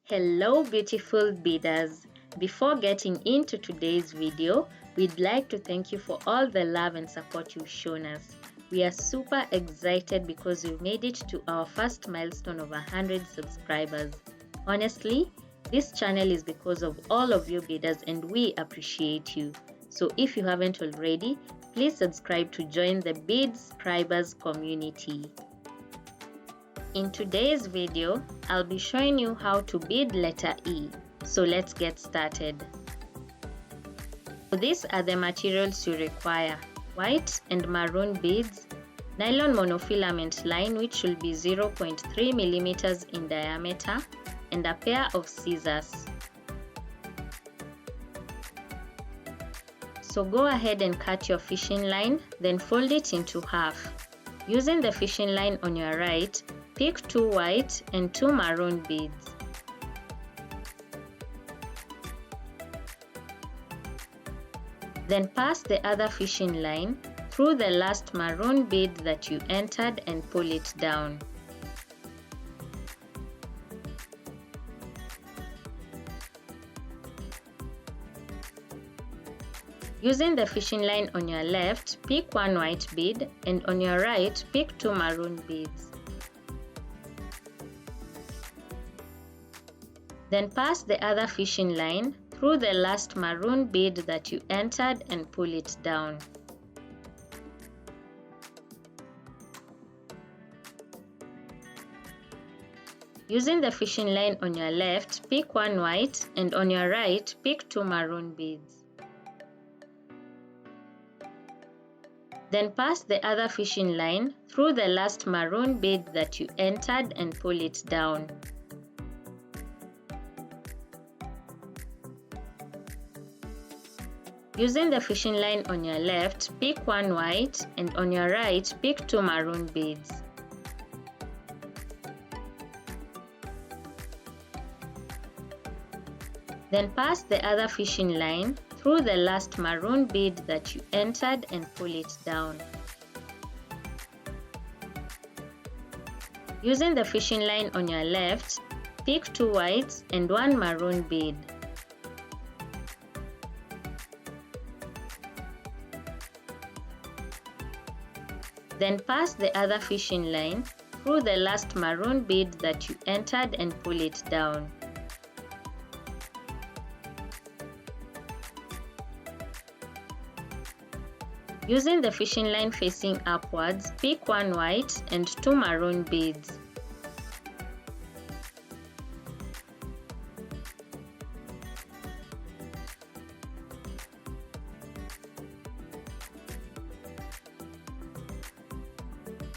Hello beautiful beaders. Before getting into today's video, we'd like to thank you for all the love and support you've shown us. We are super excited because we've made it to our first milestone of 100 subscribers. Honestly, this channel is because of all of you beaders and we appreciate you. So if you haven't already, please subscribe to join the Bead subscribers community. In today's video, I'll be showing you how to bead letter E. So let's get started. So these are the materials you require: white and maroon beads, nylon monofilament line which will be 0.3 mm in diameter, and a pair of scissors. So go ahead and cut your fishing line, then fold it into half. Using the fishing line on your right, pick 2 white and 2 maroon beads. Then pass the other fishing line through the last maroon bead that you entered and pull it down. Using the fishing line on your left, pick 1 white bead, and on your right, pick 2 maroon beads. Then pass the other fishing line through the last maroon bead that you entered and pull it down. Using the fishing line on your left, pick 1 white, and on your right, pick 2 maroon beads. Then pass the other fishing line through the last maroon bead that you entered and pull it down. Using the fishing line on your left, pick 1 white, and on your right, pick 2 maroon beads. Then pass the other fishing line through the last maroon bead that you entered and pull it down. Using the fishing line on your left, pick 2 whites and 1 maroon bead. Then pass the other fishing line through the last maroon bead that you entered and pull it down. Using the fishing line facing upwards, pick 1 white and 2 maroon beads.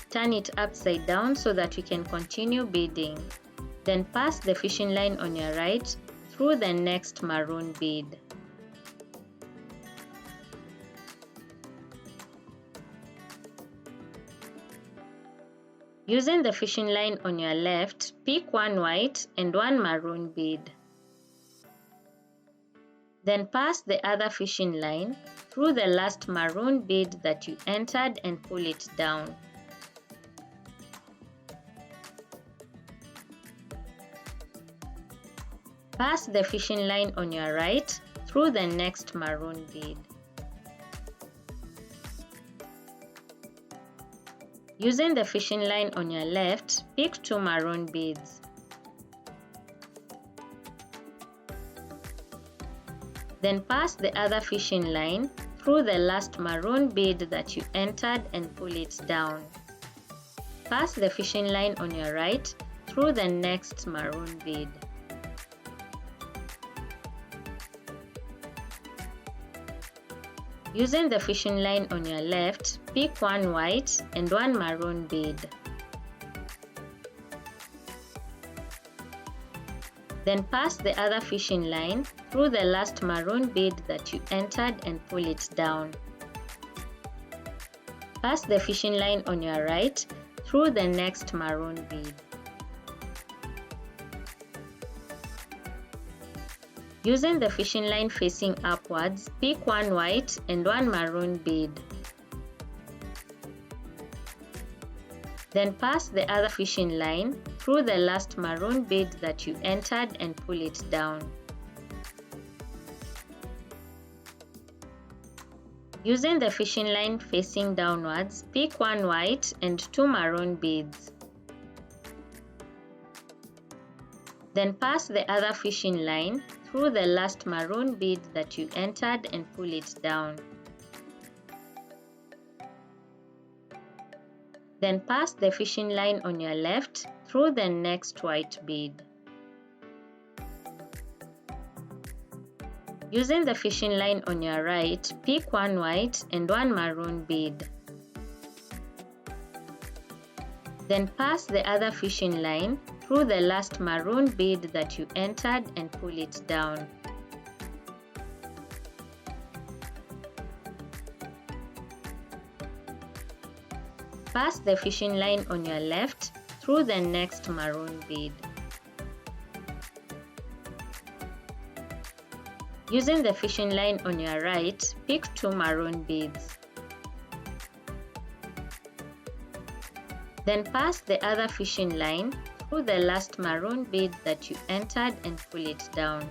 Turn it upside down so that you can continue beading. Then pass the fishing line on your right through the next maroon bead. Using the fishing line on your left, pick 1 white and 1 maroon bead. Then pass the other fishing line through the last maroon bead that you entered and pull it down. Pass the fishing line on your right through the next maroon bead. Using the fishing line on your left, pick 2 maroon beads. Then pass the other fishing line through the last maroon bead that you entered and pull it down. Pass the fishing line on your right through the next maroon bead. Using the fishing line on your left, pick 1 white and 1 maroon bead. Then pass the other fishing line through the last maroon bead that you entered and pull it down. Pass the fishing line on your right through the next maroon bead. Using the fishing line facing upwards, pick 1 white and 1 maroon bead. Then pass the other fishing line through the last maroon bead that you entered and pull it down. Using the fishing line facing downwards, pick one white and two maroon beads. Then pass the other fishing line through the last maroon bead that you entered and pull it down. Then pass the fishing line on your left through the next white bead. Using the fishing line on your right, pick one white and one maroon bead. Then pass the other fishing line through the last maroon bead that you entered and pull it down. Pass the fishing line on your left through the next maroon bead. Using the fishing line on your right, pick two maroon beads. Then pass the other fishing line through the last maroon bead that you entered and pull it down.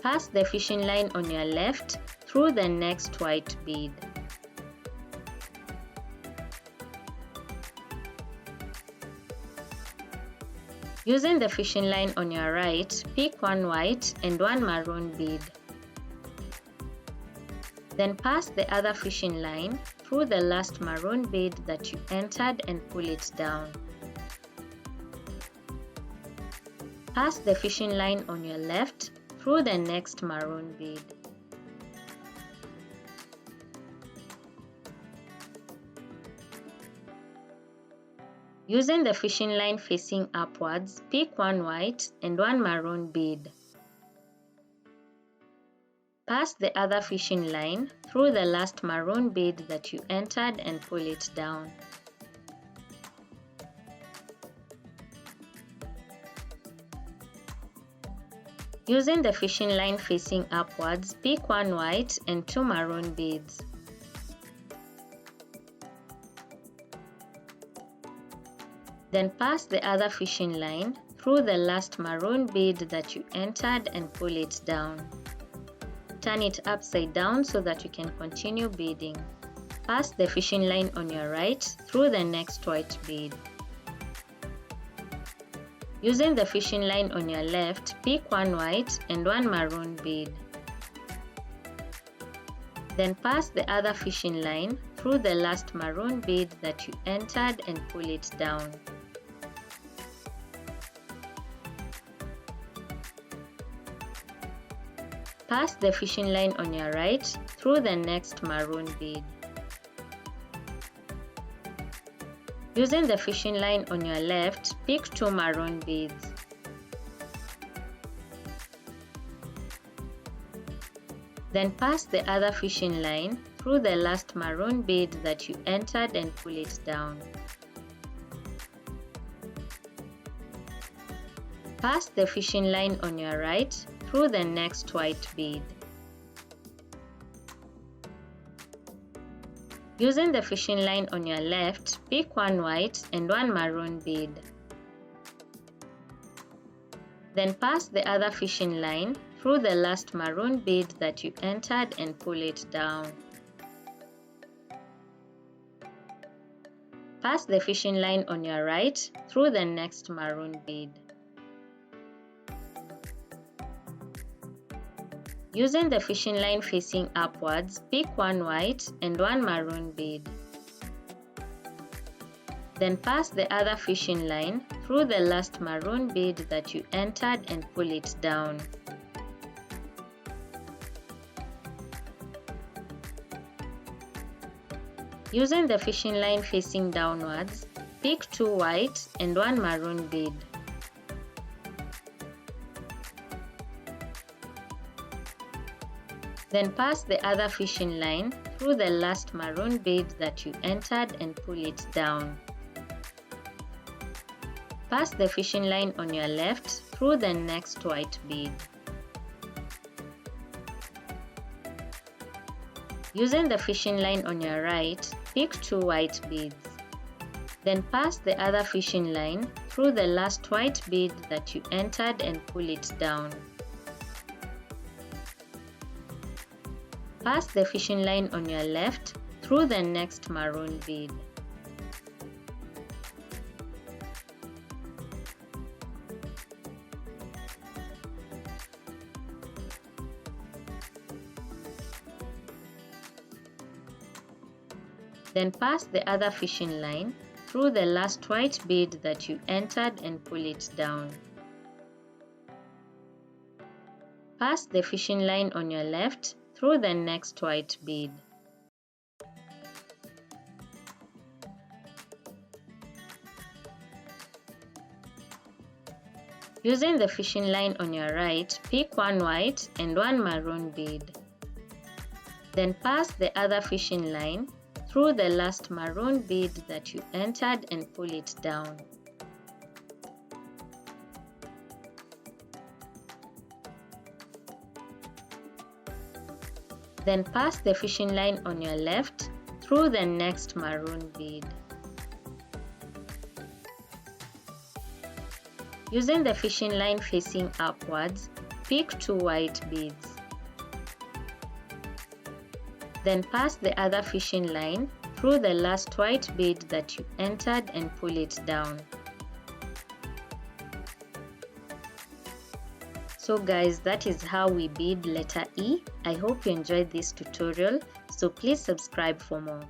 Pass the fishing line on your left through the next white bead. Using the fishing line on your right, pick one white and one maroon bead. Then pass the other fishing line through the last maroon bead that you entered and pull it down. Pass the fishing line on your left through the next maroon bead. Using the fishing line facing upwards, pick one white and one maroon bead. Pass the other fishing line through the last maroon bead that you entered and pull it down. Using the fishing line facing upwards, pick one white and two maroon beads. Then pass the other fishing line through the last maroon bead that you entered and pull it down. Turn it upside down so that you can continue beading. Pass the fishing line on your right through the next white bead. Using the fishing line on your left, pick one white and one maroon bead. Then pass the other fishing line through the last maroon bead that you entered and pull it down. Pass the fishing line on your right through the next maroon bead. Using the fishing line on your left, pick two maroon beads. Then pass the other fishing line through the last maroon bead that you entered and pull it down. Pass the fishing line on your right through the next white bead. Using the fishing line on your left, pick one white and one maroon bead. Then pass the other fishing line through the last maroon bead that you entered and pull it down. Pass the fishing line on your right through the next maroon bead. Using the fishing line facing upwards, pick one white and one maroon bead. Then pass the other fishing line through the last maroon bead that you entered and pull it down. Using the fishing line facing downwards, pick two white and one maroon bead. Then pass the other fishing line through the last maroon bead that you entered and pull it down. Pass the fishing line on your left through the next white bead. Using the fishing line on your right, pick 2 white beads. Then pass the other fishing line through the last white bead that you entered and pull it down. Pass the fishing line on your left through the next maroon bead. Then pass the other fishing line through the last white bead that you entered and pull it down. Pass the fishing line on your left through the next white bead. Using the fishing line on your right, pick 1 white and 1 maroon bead. Then pass the other fishing line through the last maroon bead that you entered and pull it down. Then pass the fishing line on your left through the next maroon bead. Using the fishing line facing upwards, pick 2 white beads. Then pass the other fishing line through the last white bead that you entered and pull it down. So guys, that is how we bead letter E. I hope you enjoyed this tutorial, so please subscribe for more.